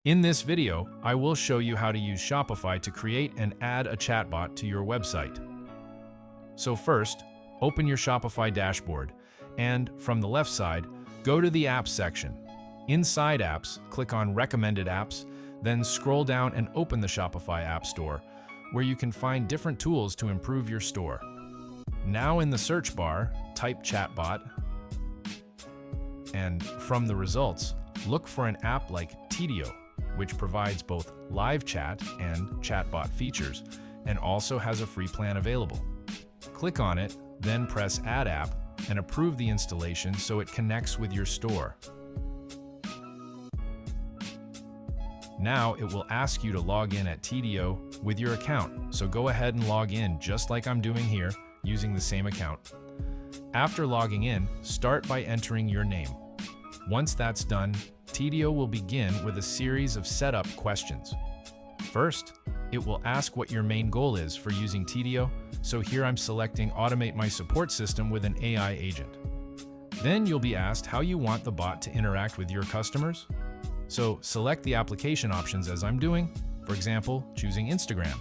In this video, I will show you how to use Shopify to create and add a chatbot to your website. So first, open your Shopify dashboard, and from the left side, go to the Apps section. Inside Apps, click on Recommended Apps, then scroll down and open the Shopify App Store, where you can find different tools to improve your store. Now in the search bar, type Chatbot, and from the results, look for an app like Tidio, which provides both live chat and chatbot features, and also has a free plan available. Click on it, then press Add App, and approve the installation so it connects with your store. Now it will ask you to log in at Tidio with your account, so go ahead and log in just like I'm doing here, using the same account. After logging in, start by entering your name. Once that's done, Tidio will begin with a series of setup questions. First, it will ask what your main goal is for using Tidio, so here I'm selecting Automate my support system with an AI agent. Then you'll be asked how you want the bot to interact with your customers. So select the application options as I'm doing, for example, choosing Instagram.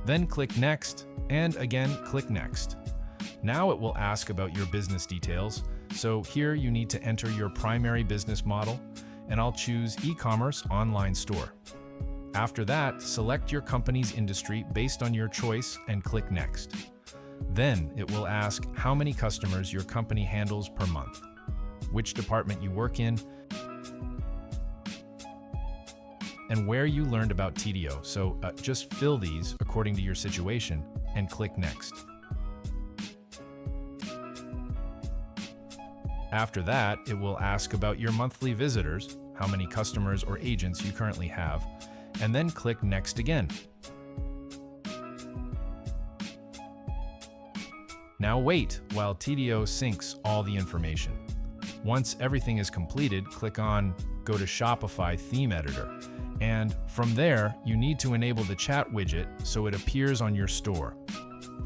Then click Next, and again click Next. Now it will ask about your business details, so here you need to enter your primary business model, and I'll choose e-commerce online store. After that, select your company's industry based on your choice and click Next. Then it will ask how many customers your company handles per month, which department you work in, and where you learned about Tidio, so just fill these according to your situation and click Next. After that, it will ask about your monthly visitors, how many customers or agents you currently have, and then click Next again. Now wait while Tidio syncs all the information. Once everything is completed, click on Go to Shopify Theme Editor, and from there, you need to enable the chat widget so it appears on your store.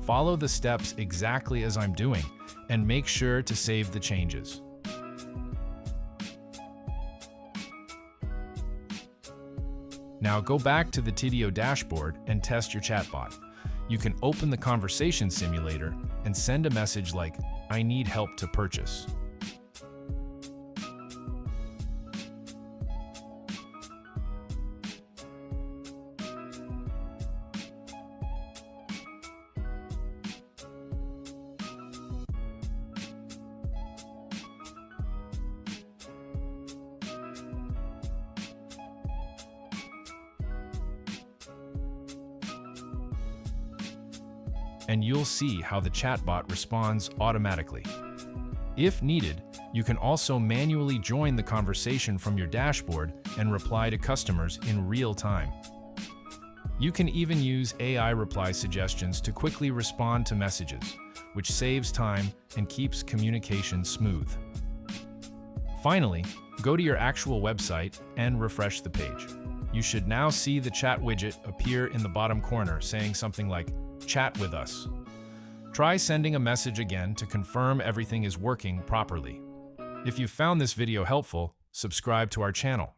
Follow the steps exactly as I'm doing, and make sure to save the changes. Now go back to the Tidio dashboard and test your chatbot. You can open the conversation simulator and send a message like, "I need help to purchase." And you'll see how the chatbot responds automatically. If needed, you can also manually join the conversation from your dashboard and reply to customers in real time. You can even use AI reply suggestions to quickly respond to messages, which saves time and keeps communication smooth. Finally, go to your actual website and refresh the page. You should now see the chat widget appear in the bottom corner saying something like, "Chat with us." Try sending a message again to confirm everything is working properly. If you found this video helpful, subscribe to our channel.